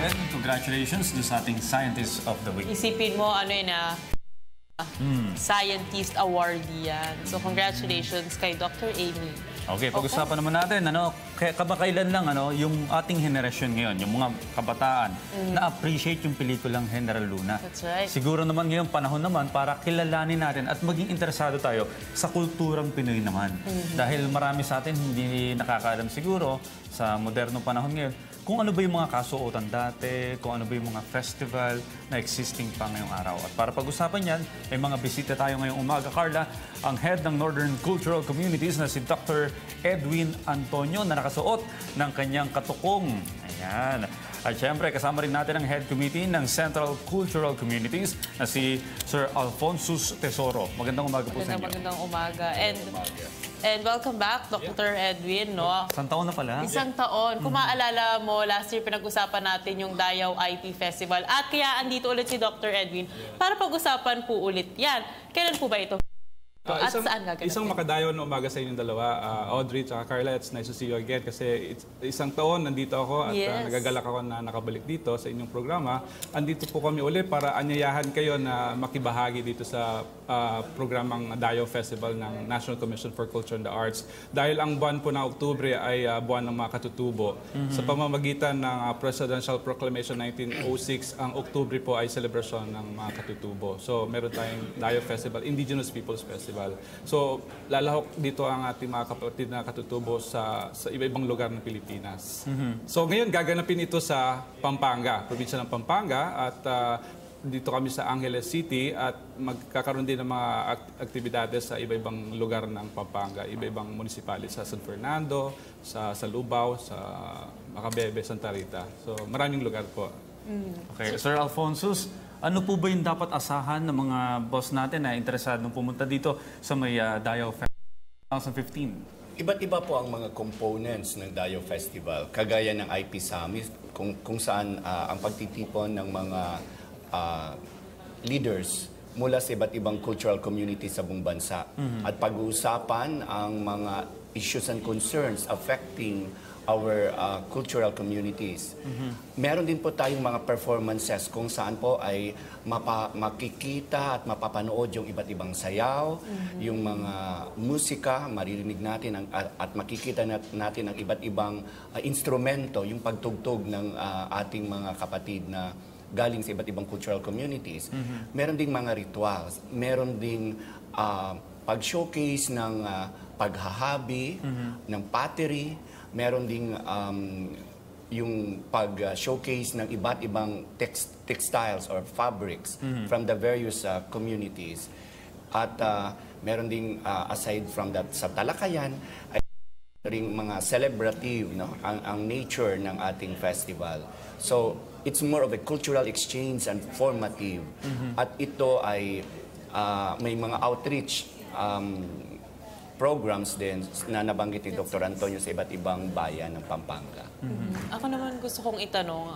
natin. Congratulations sa ating Scientist of the Week. Isipin mo, ano yun Scientist Awardee yan. So, congratulations kay Dr. Amy. Okay, pag-usapan naman natin, kamakailan lang yung ating henerasyon ngayon, yung mga kabataan, na-appreciate yung pelikulang General Luna. That's right. Siguro naman ngayong panahon naman para kilalanin natin at maging interesado tayo sa kulturang Pinoy naman. Dahil marami sa atin hindi nakakaalam siguro sa modernong panahon ngayon kung ano ba yung mga kasuotan dati, kung ano ba yung mga festival na existing pa ngayong araw. At para pag-usapan yan, may mga bisita tayo ngayong umaga. Carla, ang head ng Northern Cultural Communities na si Dr. Edwin Antonio na nakasuot ng kanyang katukong. Ayan. At syempre, kasama rin natin ang head committee ng Central Cultural Communities na si Sir Alfonsus Tesoro. Magandang umaga po sa inyo. Magandang umaga. And welcome back, Dr. Edwin. Isang taon na pala. Isang taon. Kung maaalala mo, last year pinag-usapan natin yung Dayaw IP Festival. At kaya andito ulit si Dr. Edwin para pag-usapan po ulit yan. Kailan po ba ito? At saan gaganapin? Isang makadayon na umaga sa inyong dalawa, Audrey at Carla. It's nice to see you again kasi isang taon nandito ako at nagagalak ako na nakabalik dito sa inyong programa. Andito po kami ulit para anyayahan kayo na makibahagi dito sa programang Dayaw Festival ng National Commission for Culture and the Arts. Dahil ang buwan po ng Oktubre ay buwan ng mga katutubo. Sa pamamagitan ng Presidential Proclamation 1906, ang Oktubre po ay celebration ng mga katutubo. So meron tayong Dayaw Festival, Indigenous Peoples Festival. So, lalahok dito ang ating mga kapatid na katutubo sa iba-ibang lugar ng Pilipinas. So, ngayon gaganapin ito sa Pampanga, probinsya ng Pampanga, at dito kami sa Angeles City at magkakaroon din ng mga aktibidades sa iba-ibang lugar ng Pampanga, iba-ibang municipalities sa San Fernando, sa Lubao, sa Macabebe, Santa Rita. So, maraming lugar po. Okay, Sir Alfonsus, ano po ba yung dapat asahan ng mga boss natin na interesadong pumunta dito sa may Dayaw Festival 2015? Iba't iba po ang mga components ng Dayaw Festival, kagaya ng IP Summit, kung saan ang pagtitipon ng mga leaders mula sa iba't ibang cultural community sa buong bansa. At pag-uusapan ang mga issues and concerns affecting our cultural communities. Meron din po tayong mga performances kung saan po ay makikita at mapapanood yung iba't ibang sayaw, yung mga musika, maririnig natin at makikita natin ang iba't ibang instrumento, yung pagtugtog ng ating mga kapatid na galing sa iba't ibang cultural communities. Meron ding mga rituals, meron ding pag-showcase ng paghahabi, ng pottery, meron ding yung pag-showcase ng iba't ibang textiles or fabrics from the various communities. At meron ding, aside from that, sa talakayan, ay ring mga celebrative, ang nature ng ating festival. So, it's more of a cultural exchange and formative. At ito ay may mga outreach programs din na nabanggit ni Dr. Antonio sa iba't ibang bayan ng Pampanga. Ako naman gusto kong itanong,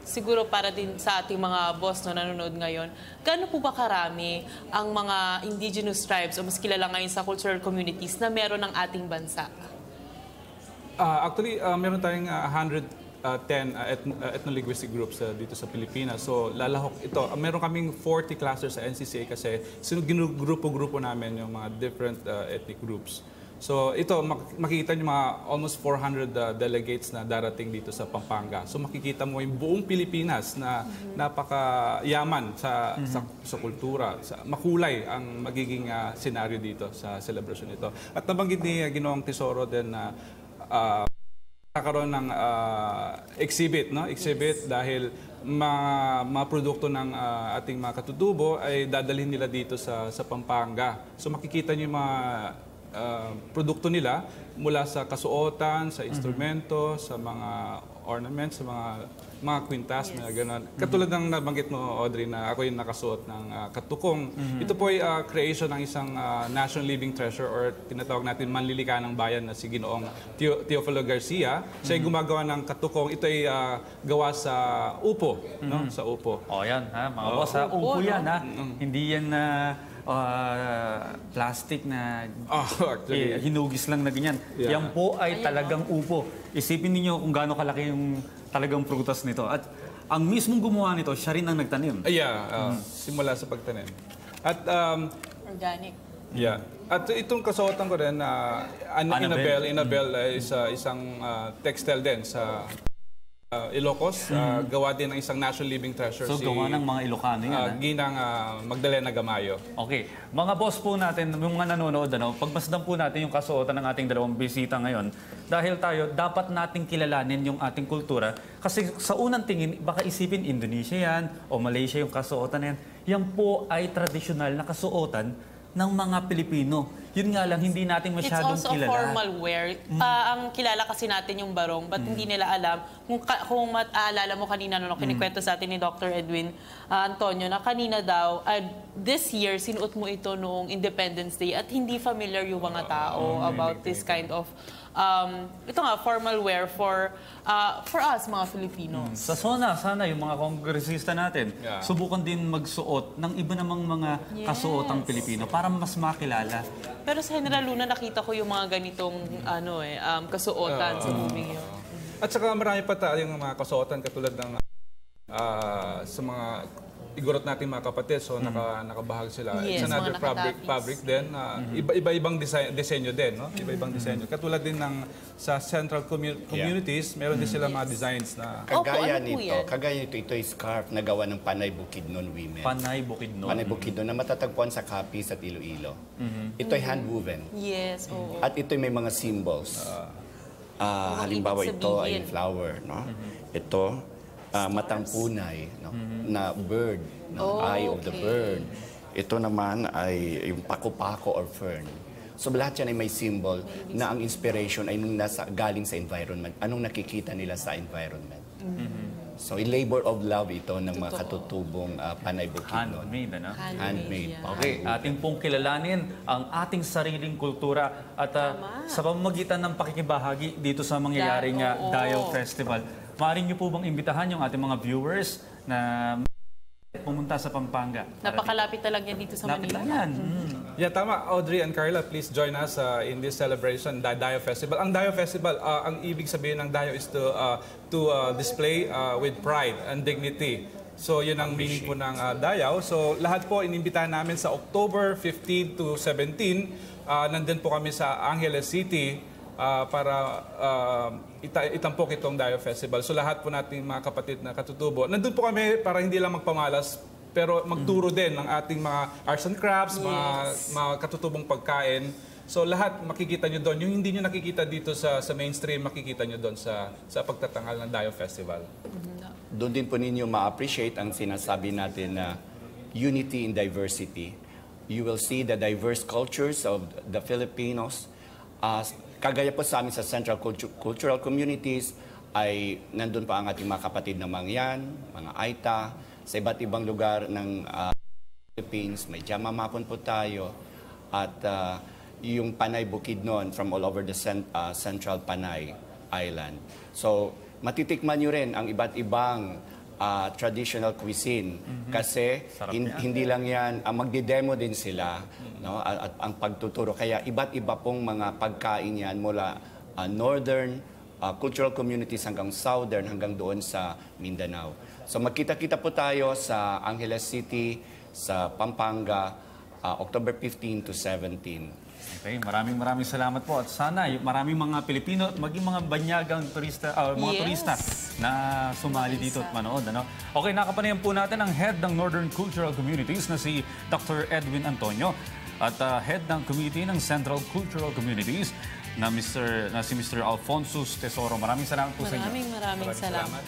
siguro para din sa ating mga boss na nanonood ngayon, gaano po ba karami ang mga indigenous tribes o mas kilala ngayon sa cultural communities na meron ng ating bansa? Actually, meron tayong 110 ethno-linguistic groups dito sa Pilipinas. So, lalahok ito. Meron kaming 40 clusters sa NCCA kasi ginugrupo-grupo namin yung mga different ethnic groups. So, ito, makikita nyo mga almost 400 delegates na darating dito sa Pampanga. So, makikita mo yung buong Pilipinas na napakayaman sa kultura. Makulay ang magiging senaryo dito sa celebration ito. At nabanggit ni Ginoong Tesoro din na kakaroon ng exhibit, exhibit dahil mga produkto ng ating mga katutubo ay dadalhin nila dito sa Pampanga. So makikita niyo yung mga produkto nila mula sa kasuotan, sa instrumento, sa mga ornaments, sa mga kwintas, mga gano'n. Katulad ng nabanggit mo, Audrey, na ako yung nakasuot ng katukong. Ito po ay creation ng isang national living treasure or tinatawag natin manlilika ng bayan na si Ginoong Teofilo Garcia. Siya ay gumagawa ng katukong. Ito ay gawa sa upo, sa upo. O yan, mga boss, upo yan. Hindi yan plastic na Actually. hinugis lang na ganyan. Yeah. Yan po ay talagang upo. Isipin niyo kung gaano kalaki yung talagang prutas nito. At ang mismong gumawa nito, siya rin ang nagtanim. Simula sa pagtanim. At Organic. At itong kasuotan ko rin, Annabelle. Annabelle is isang textile din sa Ilocos. Gawa din ng isang National Living Treasure. So, gawa ng mga Ilocano yan. Ginang Magdalena Gamayo. Okay. Mga boss po natin, yung mga nanonood, pagmasdan po natin yung kasuotan ng ating dalawang bisita ngayon. Dahil tayo, dapat nating kilalanin yung ating kultura. Kasi sa unang tingin, baka isipin Indonesia yan o Malaysia yung kasuotan na yan. Yan po ay tradisyonal na kasuotan ng mga Pilipino. Yun nga lang, hindi natin masyadong It's also kilala. formal wear. Ang kilala kasi natin yung barong, but hindi nila alam. Kung maaalala mo kanina, kinikwento sa atin ni Dr. Edwin Antonio, na kanina daw, this year, sinuot mo ito noong Independence Day at hindi familiar yung mga tao about this kind of ito nga, formal wear for us, mga Filipino. Sa sana yung mga kongresista natin, subukan din magsuot ng iba namang mga kasuotang Pilipino para mas makilala. Pero sa General Luna, nakita ko yung mga ganitong kasuotan sa moving yun. At saka marami pa tayong mga kasuotan katulad ng sa mga igorot natin mga kapatid, so nakabahag sila. Yes, It's another mga fabric din. Iba-ibang disenyo din, no? Iba-ibang disenyo. Katulad din ng sa central communities, meron din sila mga designs na Kagaya ano po nito, yan? ito ay scarf na gawa ng Panay Bukidnon women. Panay Bukidnon. Panay Bukidnon na matatagpuan sa Capiz at Iloilo. Ito ay hand-woven. Yes, oo. At ito may mga symbols. Halimbawa, ibig ito sabihin? ay flower, no? Ito, matang punay, no? Na bird, no? Eye of the bird. Ito naman ay yung pako-pako or fern. So lahat yan ay may symbol na ang inspiration ay galing sa environment. Anong nakikita nila sa environment. So, labor of love ito ng mga katutubong Panay Bukidnon. Handmade, ano? Handmade. yeah. Okay, ating pong kilalanin ang ating sariling kultura at sa pamamagitan ng pakikibahagi dito sa mangyayaring Oo. Dayaw Festival. Maaari niyo po bang imbitahan yung ating mga viewers na pumunta sa Pampanga? Napakalapit talaga yan dito sa Lapit Manila. lang yan. tama. Audrey and Carla, please join us in this celebration, the Dayo Festival. Ang Dayo Festival, ang ibig sabihin ng Dayo is to display with pride and dignity. So, yun ang meaning po ng Dayaw. So, lahat po inimbitahan namin sa October 15 to 17. Nandun po kami sa Angeles City para itampok itong Dayo Festival. So, lahat po nating mga kapatid na katutubo. Nandun po kami para hindi lang magpamalas, pero magturo din ng ating mga arts and crafts, mga katutubong pagkain. So lahat makikita nyo doon. Yung hindi nyo nakikita dito sa mainstream, makikita nyo doon sa pagtatanghal ng Dayo Festival. Doon din po ninyo ma-appreciate ang sinasabi natin na unity in diversity. You will see the diverse cultures of the Filipinos. Kagaya po sa amin sa Central Cultural Communities, ay nandun pa ang ating mga kapatid na Mangyan, mga Aita, sa iba't ibang lugar ng Philippines. May Jamamapon po tayo. At yung Panay Bukidnon from all over the Central Panay Island. So, matitikman nyo rin ang iba't ibang traditional cuisine. Kasi hindi lang yan, magdi-demo din sila, no? At ang pagtuturo. Kaya iba't iba pong mga pagkain yan mula northern cultural communities hanggang southern, hanggang doon sa Mindanao. So magkita-kita po tayo sa Angeles City, sa Pampanga, October 15 to 17. Okay, maraming salamat po. At sana maraming mga Pilipino at maging mga banyagang turista, mga turista na sumali dito at manood. Ano? Okay, nakapanayan po natin ang head ng Northern Cultural Communities na si Dr. Edwin Antonio at head ng committee ng Central Cultural Communities na si Mr. Alfonso Tesoro. Maraming salamat po sa inyo. Maraming salamat.